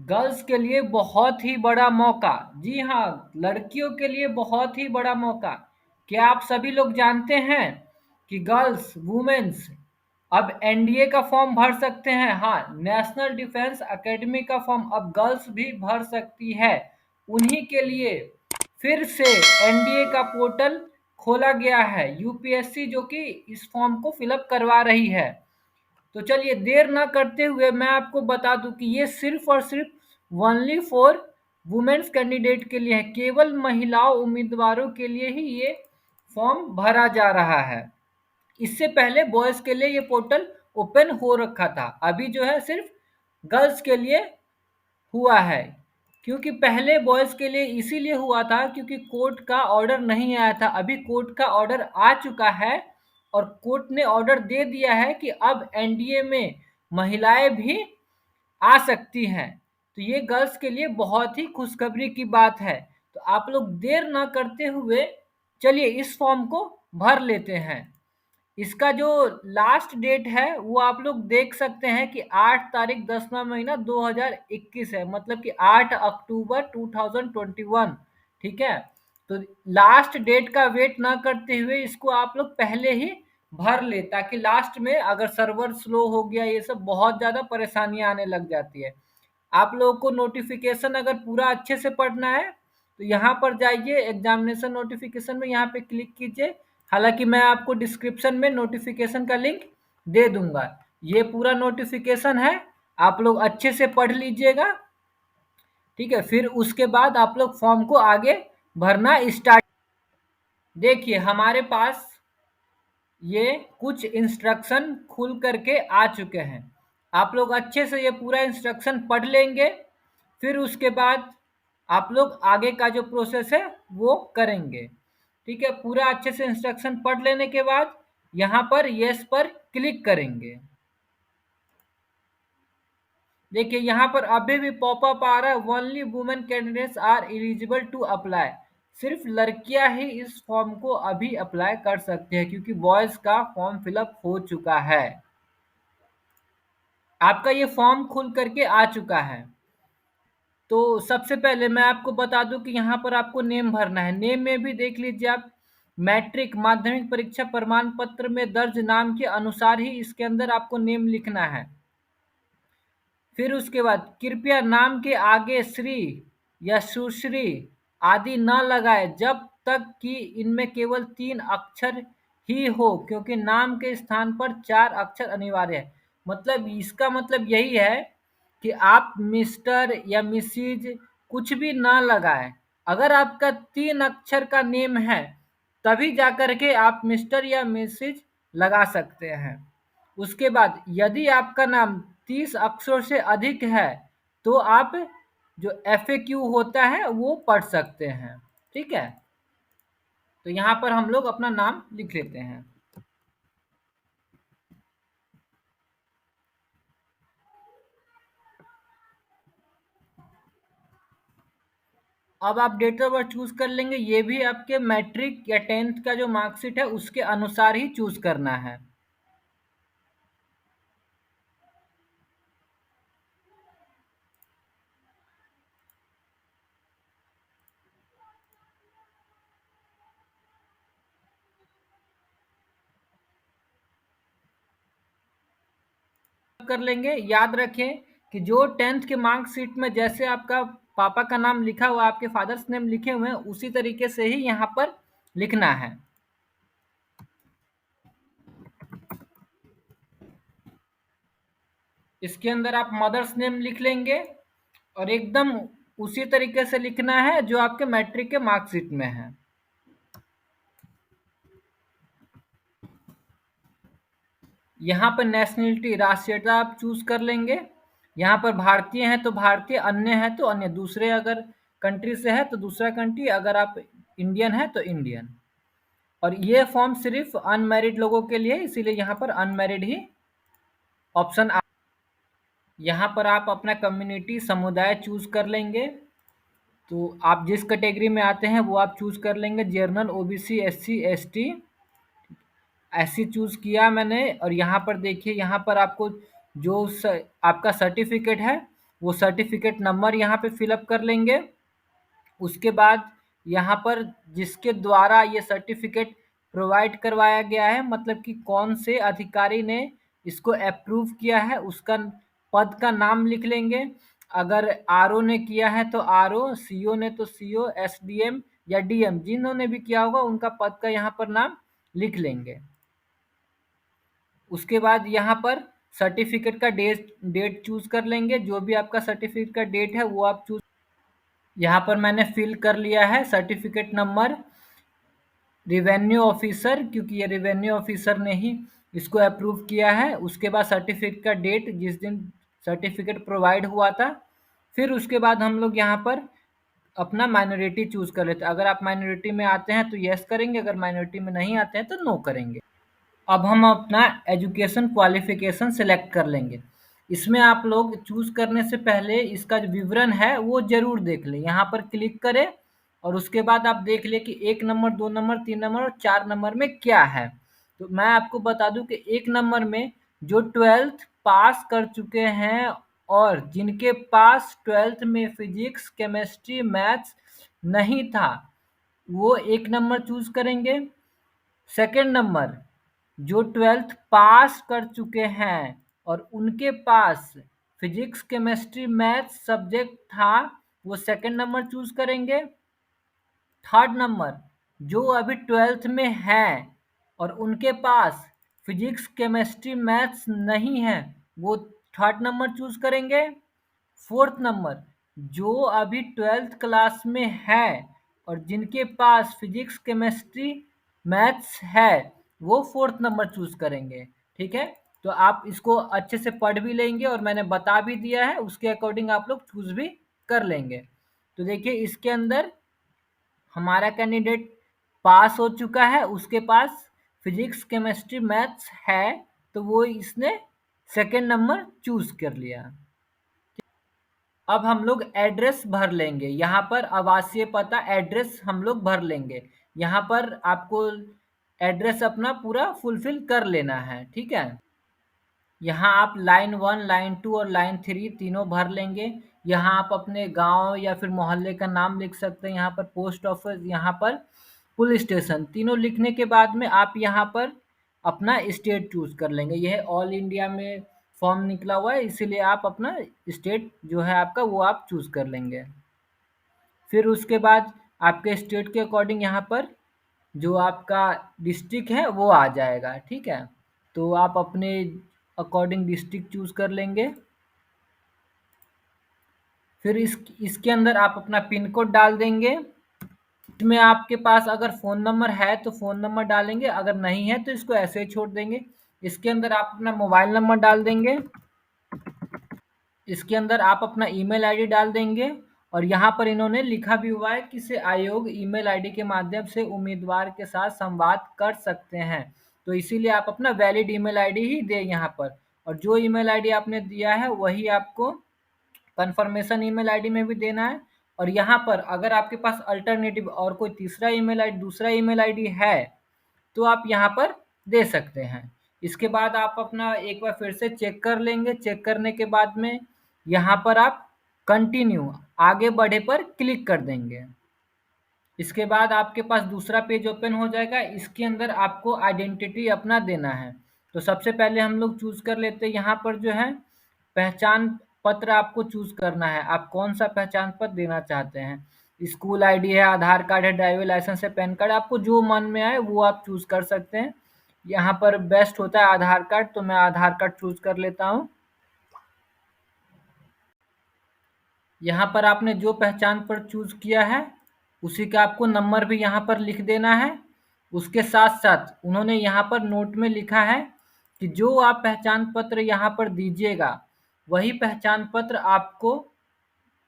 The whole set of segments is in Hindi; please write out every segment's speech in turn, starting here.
गर्ल्स के लिए बहुत ही बड़ा मौका। जी हाँ, लड़कियों के लिए बहुत ही बड़ा मौका। क्या आप सभी लोग जानते हैं कि गर्ल्स वुमेन्स अब एनडीए का फॉर्म भर सकते हैं? हाँ, नेशनल डिफेंस एकेडमी का फॉर्म अब गर्ल्स भी भर सकती है। उन्हीं के लिए फिर से एनडीए का पोर्टल खोला गया है, यूपीएससी जो कि इस फॉर्म को फिलअप करवा रही है। तो चलिए देर ना करते हुए मैं आपको बता दूं कि ये सिर्फ और सिर्फ ओनली फॉर वुमेन्स कैंडिडेट के लिए है। केवल महिलाओं उम्मीदवारों के लिए ही ये फॉर्म भरा जा रहा है। इससे पहले बॉयज के लिए ये पोर्टल ओपन हो रखा था। अभी जो है सिर्फ गर्ल्स के लिए हुआ है। क्योंकि पहले बॉयज के लिए इसीलिए हुआ था क्योंकि कोर्ट का ऑर्डर नहीं आया था। अभी कोर्ट का ऑर्डर आ चुका है और कोर्ट ने ऑर्डर दे दिया है कि अब एनडीए में महिलाएं भी आ सकती हैं। तो ये गर्ल्स के लिए बहुत ही खुशखबरी की बात है। तो आप लोग देर ना करते हुए चलिए इस फॉर्म को भर लेते हैं। इसका जो लास्ट डेट है वो आप लोग देख सकते हैं कि 8 तारीख 10वां महीना 2021 है, मतलब कि 8 अक्टूबर 2021। ठीक है, तो लास्ट डेट का वेट ना करते हुए इसको आप लोग पहले ही भर ले, ताकि लास्ट में अगर सर्वर स्लो हो गया ये सब बहुत ज़्यादा परेशानियां आने लग जाती है। आप लोगों को नोटिफिकेशन अगर पूरा अच्छे से पढ़ना है तो यहाँ पर जाइए, एग्जामिनेशन नोटिफिकेशन में यहाँ पे क्लिक कीजिए। हालांकि मैं आपको डिस्क्रिप्शन में नोटिफिकेशन का लिंक दे दूंगा। ये पूरा नोटिफिकेशन है, आप लोग अच्छे से पढ़ लीजिएगा। ठीक है, फिर उसके बाद आप लोग फॉर्म को आगे भरना स्टार्ट। देखिए हमारे पास ये कुछ इंस्ट्रक्शन खुल करके आ चुके हैं। आप लोग अच्छे से ये पूरा इंस्ट्रक्शन पढ़ लेंगे, फिर उसके बाद आप लोग आगे का जो प्रोसेस है वो करेंगे। ठीक है, पूरा अच्छे से इंस्ट्रक्शन पढ़ लेने के बाद यहाँ पर यस पर क्लिक करेंगे। देखिए यहाँ पर अभी भी पॉपअप आ रहा है, only women candidates are eligible to apply. सिर्फ लड़कियां ही इस फॉर्म को अभी अप्लाई कर सकते हैं क्योंकि बॉयज का फॉर्म फिलअप हो चुका है। आपका ये फॉर्म खुल करके आ चुका है। तो सबसे पहले मैं आपको बता दूं कि यहाँ पर आपको नेम भरना है। नेम में भी देख लीजिए आप, मैट्रिक माध्यमिक परीक्षा प्रमाण पत्र में दर्ज नाम के अनुसार ही इसके अंदर आपको नेम लिखना है। फिर उसके बाद कृपया नाम के आगे श्री या सुश्री आदि न लगाए जब तक कि इनमें केवल 3 अक्षर ही हो, क्योंकि नाम के स्थान पर 4 अक्षर अनिवार्य है। मतलब इसका मतलब यही है कि आप मिस्टर या मिसिज कुछ भी ना लगाए। अगर आपका 3 अक्षर का नेम है तभी जाकर के आप मिस्टर या मिसिज लगा सकते हैं। उसके बाद यदि आपका नाम 30 अक्षरों से अधिक है तो आप जो FAQ होता है वो पढ़ सकते हैं। ठीक है, तो यहाँ पर हम लोग अपना नाम लिख लेते हैं। अब आप डेट ऑफ बर्थ चूज कर लेंगे, ये भी आपके मैट्रिक या 10th का जो मार्कशीट है उसके अनुसार ही चूज करना है। कर लेंगे, याद रखें कि जो 10th के मार्कशीट में जैसे आपका पापा का नाम लिखा हुआ, आपके फादर्स नेम लिखे हुए हैं, उसी तरीके से ही यहाँ पर लिखना है। इसके अंदर आप मदर्स नेम लिख लेंगे और एकदम उसी तरीके से लिखना है जो आपके मैट्रिक के मार्कशीट में है। यहाँ पर नेशनलिटी राष्ट्रीयता आप चूज कर लेंगे। यहाँ पर भारतीय हैं तो भारतीय, अन्य है तो अन्य, दूसरे अगर कंट्री से है तो दूसरा कंट्री, अगर आप इंडियन है तो इंडियन। और ये फॉर्म सिर्फ अनमैरिड लोगों के लिए, इसीलिए यहाँ पर अनमैरिड ही ऑप्शन। यहाँ पर आप अपना कम्युनिटी समुदाय चूज कर लेंगे। तो आप जिस कैटेगरी में आते हैं वो आप चूज कर लेंगे, general, OBC, SC, ST. SC choose किया मैंने। और यहाँ पर देखिए, यहाँ पर आपको जो आपका सर्टिफिकेट है वो सर्टिफिकेट नंबर यहाँ पे फिलअप कर लेंगे। उसके बाद यहाँ पर जिसके द्वारा ये सर्टिफिकेट प्रोवाइड करवाया गया है, मतलब कि कौन से अधिकारी ने इसको अप्रूव किया है, उसका पद का नाम लिख लेंगे। अगर आरओ ने किया है तो आरओ, सीओ ने तो सीओ, एसडीएम या डीएम जिन्होंने भी किया होगा उनका पद का यहाँ पर नाम लिख लेंगे। उसके बाद यहाँ पर सर्टिफिकेट का डेट चूज कर लेंगे। जो भी आपका सर्टिफिकेट का डेट है वो आप चूज। यहाँ पर मैंने फिल कर लिया है सर्टिफिकेट नंबर रिवेन्यू ऑफिसर, क्योंकि ये रिवेन्यू ऑफिसर ने ही इसको अप्रूव किया है। उसके बाद सर्टिफिकेट का डेट जिस दिन सर्टिफिकेट प्रोवाइड हुआ था। फिर उसके बाद हम लोग यहाँ पर अपना माइनॉरिटी चूज कर लेते हैं। अगर आप माइनॉरिटी में आते हैं तो यस करेंगे, अगर माइनॉरिटी में नहीं आते हैं तो नो करेंगे। अब हम अपना एजुकेशन क्वालिफिकेशन सिलेक्ट कर लेंगे। इसमें आप लोग चूज करने से पहले इसका जो विवरण है वो जरूर देख लें। यहाँ पर क्लिक करें और उसके बाद आप देख लें कि 1 नंबर, 2 नंबर, 3 नंबर और 4 नंबर में क्या है। तो मैं आपको बता दूं कि 1 नंबर में जो 12th पास कर चुके हैं और जिनके पास 12th में फिजिक्स, केमिस्ट्री, मैथ्स नहीं था, वो 1 नंबर चूज करेंगे। सेकंड नंबर, जो 12th पास कर चुके हैं और उनके पास फिजिक्स, केमिस्ट्री, मैथ्स सब्जेक्ट था, वो सेकंड नंबर चूज करेंगे। थर्ड नंबर, जो अभी 12th में हैं और उनके पास फिजिक्स, केमिस्ट्री, मैथ्स नहीं है, वो थर्ड नंबर चूज करेंगे। फोर्थ नंबर, जो अभी 12th क्लास में है और जिनके पास फिजिक्स, केमिस्ट्री, मैथ्स है, वो फोर्थ नंबर चूज करेंगे। ठीक है, तो आप इसको अच्छे से पढ़ भी लेंगे और मैंने बता भी दिया है, उसके अकॉर्डिंग आप लोग चूज भी कर लेंगे। तो देखिए इसके अंदर हमारा कैंडिडेट पास हो चुका है, उसके पास फिजिक्स, केमिस्ट्री, मैथ्स है, तो वो इसने सेकंड नंबर चूज कर लिया। अब हम लोग एड्रेस भर लेंगे। यहाँ पर आवासीय पता एड्रेस हम लोग भर लेंगे। यहाँ पर आपको एड्रेस अपना पूरा फुलफिल कर लेना है। ठीक है, यहाँ आप लाइन 1, लाइन 2 और लाइन 3 तीनों भर लेंगे। यहाँ आप अपने गांव या फिर मोहल्ले का नाम लिख सकते हैं। यहाँ पर पोस्ट ऑफिस, यहाँ पर पुलिस स्टेशन, तीनों लिखने के बाद में आप यहाँ पर अपना स्टेट चूज कर लेंगे। यह ऑल इंडिया में फॉर्म निकला हुआ है, इसीलिए आप अपना स्टेट जो है आपका वो आप चूज कर लेंगे। फिर उसके बाद आपके स्टेट के अकॉर्डिंग यहाँ पर जो आपका डिस्ट्रिक्ट है वो आ जाएगा। ठीक है, तो आप अपने अकॉर्डिंग डिस्ट्रिक्ट चूज कर लेंगे। फिर इसके अंदर आप अपना पिन कोड डाल देंगे। इसमें आपके पास अगर फ़ोन नंबर है तो फ़ोन नंबर डालेंगे, अगर नहीं है तो इसको ऐसे ही छोड़ देंगे। इसके अंदर आप अपना मोबाइल नंबर डाल देंगे। इसके अंदर आप अपना ईमेल आईडी डाल देंगे। और यहाँ पर इन्होंने लिखा भी हुआ है कि से आयोग ईमेल आईडी के माध्यम से उम्मीदवार के साथ संवाद कर सकते हैं, तो इसीलिए आप अपना वैलिड ईमेल आईडी ही दें यहाँ पर। और जो ईमेल आईडी आपने दिया है वही आपको कंफर्मेशन ईमेल आईडी में भी देना है। और यहाँ पर अगर आपके पास अल्टरनेटिव और कोई तीसरा ईमेल आईडी, दूसरा ईमेल आईडी है तो आप यहाँ पर दे सकते हैं। इसके बाद आप अपना एक बार फिर से चेक कर लेंगे। चेक करने के बाद में यहाँ पर आप कंटिन्यू, आगे बढ़े पर क्लिक कर देंगे। इसके बाद आपके पास दूसरा पेज ओपन हो जाएगा। इसके अंदर आपको आइडेंटिटी अपना देना है। तो सबसे पहले हम लोग चूज कर लेते हैं यहाँ पर जो है पहचान पत्र आपको चूज करना है। आप कौन सा पहचान पत्र देना चाहते हैं, स्कूल आईडी है, आधार कार्ड है, ड्राइविंग लाइसेंस है, पैन कार्ड, आपको जो मन में आए वो आप चूज कर सकते हैं। यहाँ पर बेस्ट होता है आधार कार्ड, तो मैं आधार कार्ड चूज कर लेता हूँ। यहाँ पर आपने जो पहचान पत्र चूज किया है उसी का आपको नंबर भी यहाँ पर लिख देना है। उसके साथ साथ उन्होंने यहाँ पर नोट में लिखा है कि जो आप पहचान पत्र यहाँ पर दीजिएगा वही पहचान पत्र आपको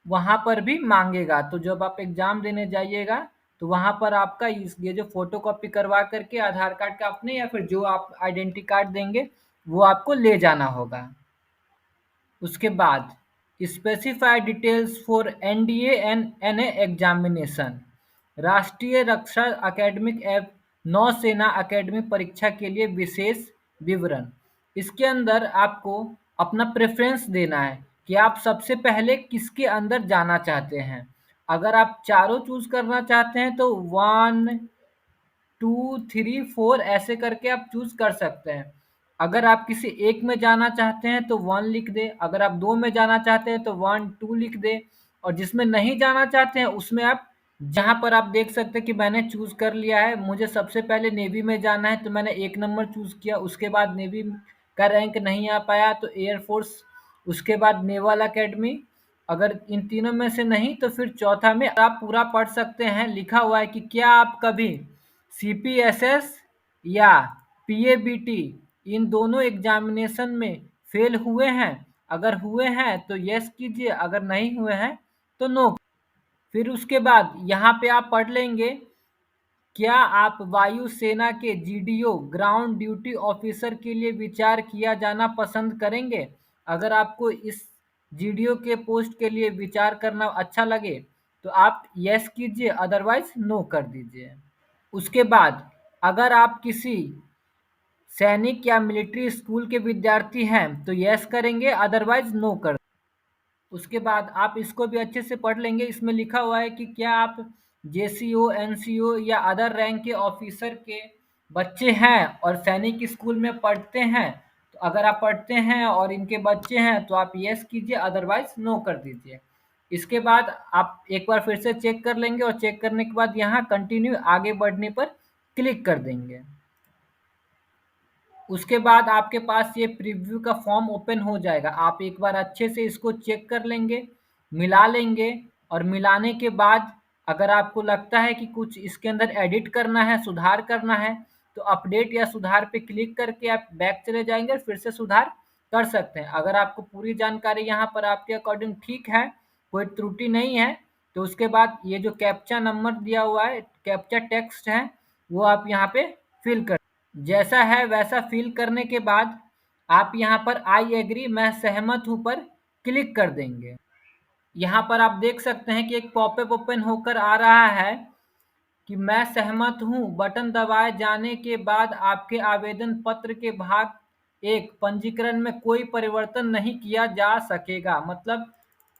वहाँ पर भी मांगेगा। तो जब आप एग्जाम देने जाइएगा तो वहाँ पर आपका ये जो फोटो कॉपी करवा करके आधार कार्ड का अपने या फिर जो आप आइडेंटिटी कार्ड देंगे वो आपको ले जाना होगा। उसके बाद specify details for NDA and NA examination, राष्ट्रीय रक्षा अकेडमिक एवं नौसेना अकेडमी परीक्षा के लिए विशेष विवरण। इसके अंदर आपको अपना प्रेफरेंस देना है कि आप सबसे पहले किसके अंदर जाना चाहते हैं। अगर आप चारों चूज करना चाहते हैं तो 1, 2, 3, 4 ऐसे करके आप चूज कर सकते हैं। अगर आप किसी एक में जाना चाहते हैं तो 1 लिख दे, अगर आप दो में जाना चाहते हैं तो 1, 2 लिख दे, और जिसमें नहीं जाना चाहते हैं उसमें आप जहां पर आप देख सकते हैं कि मैंने चूज कर लिया है, मुझे सबसे पहले नेवी में जाना है तो मैंने 1 नंबर चूज किया, उसके बाद नेवी का रैंक नहीं आ पाया तो एयरफोर्स, उसके बाद नेवल एकेडमी, अगर इन तीनों में से नहीं तो फिर चौथा में आप पूरा पढ़ सकते हैं। लिखा हुआ है कि क्या आप कभी सीपीएसएस या पीएबीटी इन दोनों एग्जामिनेशन में फेल हुए हैं? अगर हुए हैं तो यस कीजिए, अगर नहीं हुए हैं तो नो। फिर उसके बाद यहाँ पे आप पढ़ लेंगे, क्या आप वायुसेना के जीडीओ ग्राउंड ड्यूटी ऑफिसर के लिए विचार किया जाना पसंद करेंगे? अगर आपको इस जीडीओ के पोस्ट के लिए विचार करना अच्छा लगे तो आप यस कीजिए, अदरवाइज नो कर दीजिए। उसके बाद अगर आप किसी सैनिक या मिलिट्री स्कूल के विद्यार्थी हैं तो यस करेंगे, अदरवाइज नो कर। उसके बाद आप इसको भी अच्छे से पढ़ लेंगे, इसमें लिखा हुआ है कि क्या आप जेसीओ, एनसीओ या अदर रैंक के ऑफिसर के बच्चे हैं और सैनिक स्कूल में पढ़ते हैं? तो अगर आप पढ़ते हैं और इनके बच्चे हैं तो आप यस कीजिए, अदरवाइज नो कर दीजिए। इसके बाद आप एक बार फिर से चेक कर लेंगे और चेक करने के बाद यहाँ कंटिन्यू आगे बढ़ने पर क्लिक कर देंगे। उसके बाद आपके पास ये प्रीव्यू का फॉर्म ओपन हो जाएगा। आप एक बार अच्छे से इसको चेक कर लेंगे, मिला लेंगे, और मिलाने के बाद अगर आपको लगता है कि कुछ इसके अंदर एडिट करना है, सुधार करना है, तो अपडेट या सुधार पे क्लिक करके आप बैक चले जाएंगे और फिर से सुधार कर सकते हैं। अगर आपको पूरी जानकारी यहाँ पर आपके अकॉर्डिंग ठीक है, कोई त्रुटि नहीं है, तो उसके बाद ये जो कैप्चा नंबर दिया हुआ है, कैप्चा टेक्स्ट है, वो आप यहाँ पे फिल कर, जैसा है वैसा फिल करने के बाद आप यहाँ पर आई एग्री, मैं सहमत हूँ पर क्लिक कर देंगे। यहाँ पर आप देख सकते हैं कि एक पॉपअप ओपन होकर आ रहा है कि मैं सहमत हूँ बटन दबाए जाने के बाद आपके आवेदन पत्र के भाग 1 पंजीकरण में कोई परिवर्तन नहीं किया जा सकेगा। मतलब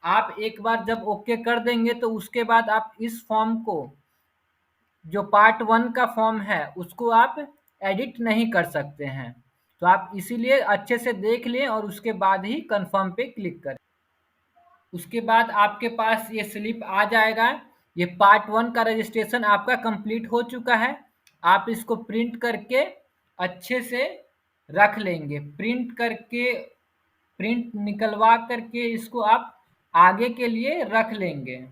आप एक बार जब ओके कर देंगे तो उसके बाद आप इस फॉर्म को, जो पार्ट 1 का फॉर्म है, उसको आप एडिट नहीं कर सकते हैं। तो आप इसीलिए अच्छे से देख लें और उसके बाद ही कंफर्म पे क्लिक करें। उसके बाद आपके पास ये स्लिप आ जाएगा। ये पार्ट 1 का रजिस्ट्रेशन आपका कंप्लीट हो चुका है। आप इसको प्रिंट करके अच्छे से रख लेंगे। प्रिंट करके, प्रिंट निकलवा करके इसको आप आगे के लिए रख लेंगे।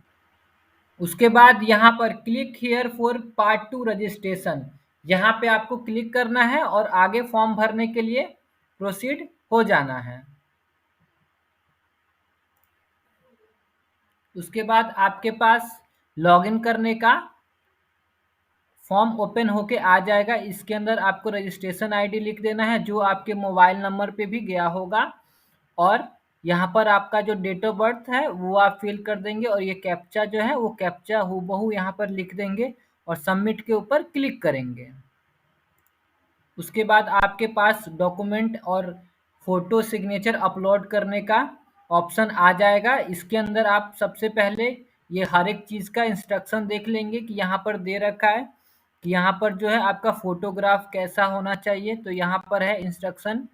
उसके बाद यहाँ पर click here for part 2 registration, यहाँ पे आपको क्लिक करना है और आगे फॉर्म भरने के लिए प्रोसीड हो जाना है। उसके बाद आपके पास लॉगिन करने का फॉर्म ओपन होके आ जाएगा। इसके अंदर आपको रजिस्ट्रेशन आईडी लिख देना है जो आपके मोबाइल नंबर पे भी गया होगा, और यहाँ पर आपका जो डेट ऑफ बर्थ है वो आप फिल कर देंगे, और ये कैप्चा जो है वो कैप्चा हूबहू यहाँ पर लिख देंगे और सबमिट के ऊपर क्लिक करेंगे। उसके बाद आपके पास डॉक्यूमेंट और फोटो सिग्नेचर अपलोड करने का ऑप्शन आ जाएगा। इसके अंदर आप सबसे पहले ये हर एक चीज़ का इंस्ट्रक्शन देख लेंगे कि यहाँ पर दे रखा है कि यहाँ पर जो है आपका फोटोग्राफ कैसा होना चाहिए। तो यहाँ पर है इंस्ट्रक्शन,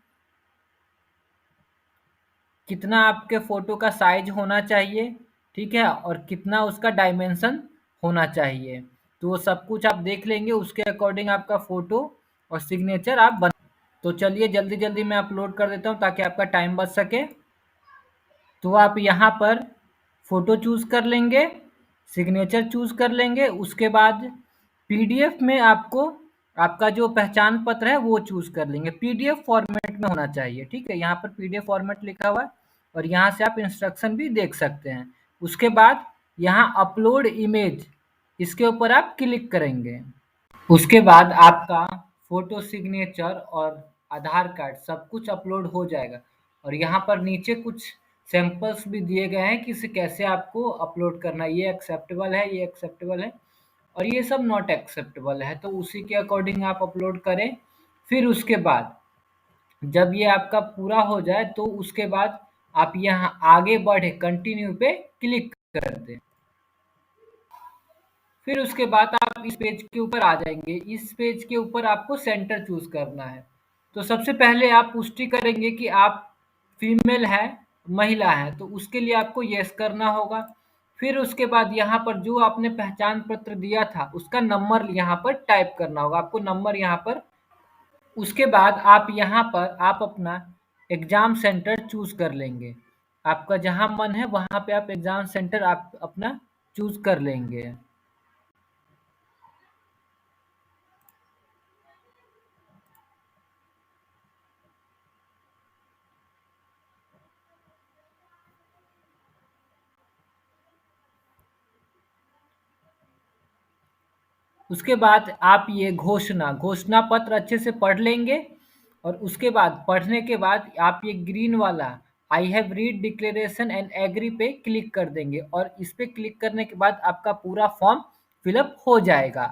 कितना आपके फ़ोटो का साइज होना चाहिए, ठीक है, और कितना उसका डायमेंशन होना चाहिए। तो वो सब कुछ आप देख लेंगे, उसके अकॉर्डिंग आपका फ़ोटो और सिग्नेचर आप बन। तो चलिए जल्दी जल्दी मैं अपलोड कर देता हूँ ताकि आपका टाइम बच सके। तो आप यहाँ पर फ़ोटो चूज़ कर लेंगे, सिग्नेचर चूज़ कर लेंगे, उसके बाद पीडीएफ में आपको आपका जो पहचान पत्र है वो चूज़ कर लेंगे। पीडीएफ फॉर्मेट में होना चाहिए, ठीक है, यहाँ पर पीडीएफ फॉर्मेट लिखा हुआ है और यहाँ से आप इंस्ट्रक्शन भी देख सकते हैं। उसके बाद यहाँ अपलोड इमेज, इसके ऊपर आप क्लिक करेंगे। उसके बाद आपका फ़ोटो, सिग्नेचर और आधार कार्ड सब कुछ अपलोड हो जाएगा, और यहाँ पर नीचे कुछ सैंपल्स भी दिए गए हैं कि इसे कैसे आपको अपलोड करना है। ये एक्सेप्टेबल है, ये एक्सेप्टेबल है, और ये सब नॉट एक्सेप्टेबल है, तो उसी के अकॉर्डिंग आप अपलोड करें। फिर उसके बाद जब ये आपका पूरा हो जाए तो उसके बाद आप यहाँ आगे बढ़े कंटिन्यू पे क्लिक कर दें। फिर उसके बाद आप इस पेज के ऊपर आ जाएंगे। इस पेज के ऊपर आपको सेंटर चूज करना है। तो सबसे पहले आप पुष्टि करेंगे कि आप फीमेल है, महिला है, तो उसके लिए आपको यस करना होगा। फिर उसके बाद यहाँ पर जो आपने पहचान पत्र दिया था उसका नंबर यहाँ पर टाइप करना होगा, आपको नंबर यहाँ पर। उसके बाद आप यहाँ पर आप अपना एग्जाम सेंटर चूज कर लेंगे। आपका जहाँ मन है वहाँ पे आप एग्जाम सेंटर आप अपना चूज कर लेंगे। उसके बाद आप ये घोषणा पत्र अच्छे से पढ़ लेंगे। और उसके बाद पढ़ने के बाद आप ये ग्रीन वाला I have read declaration and agree पे क्लिक कर देंगे और इस पे क्लिक करने के बाद आपका पूरा फॉर्म फिलअप हो जाएगा।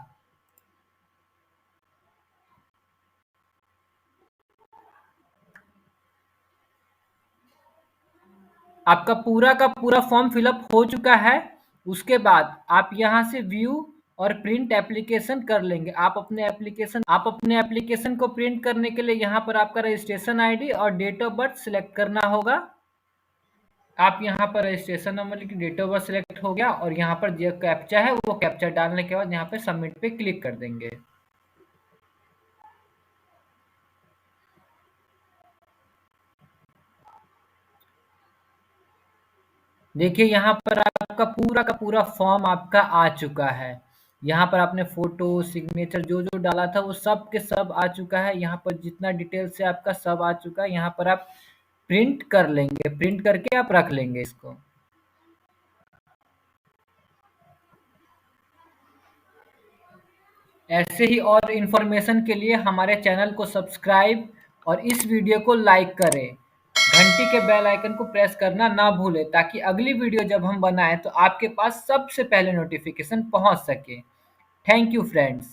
आपका पूरा का पूरा फॉर्म फिलअप हो चुका है। उसके बाद आप यहाँ से व्यू और प्रिंट एप्लीकेशन कर लेंगे। आप अपने एप्लीकेशन को प्रिंट करने के लिए यहाँ पर आपका रजिस्ट्रेशन आईडी और डेट ऑफ बर्थ सिलेक्ट करना होगा। आप यहाँ पर रजिस्ट्रेशन नंबर लिख डेट ऑफ बर्थ सिलेक्ट हो गया और यहाँ पर जो कैप्चा है वो कैप्चा डालने के बाद यहाँ पे सबमिट पे क्लिक कर देंगे। देखिए यहाँ पर आपका पूरा का पूरा फॉर्म आपका आ चुका है। यहाँ पर आपने फोटो सिग्नेचर जो जो डाला था वो सब के सब आ चुका है। यहाँ पर जितना डिटेल से आपका सब आ चुका है। यहाँ पर आप प्रिंट कर लेंगे, प्रिंट करके आप रख लेंगे इसको। ऐसे ही और इन्फॉर्मेशन के लिए हमारे चैनल को सब्सक्राइब और इस वीडियो को लाइक करें। घंटी के बेल आइकन को प्रेस करना ना भूलें ताकि अगली वीडियो जब हम बनाएं तो आपके पास सबसे पहले नोटिफिकेशन पहुंच सके। Thank you friends.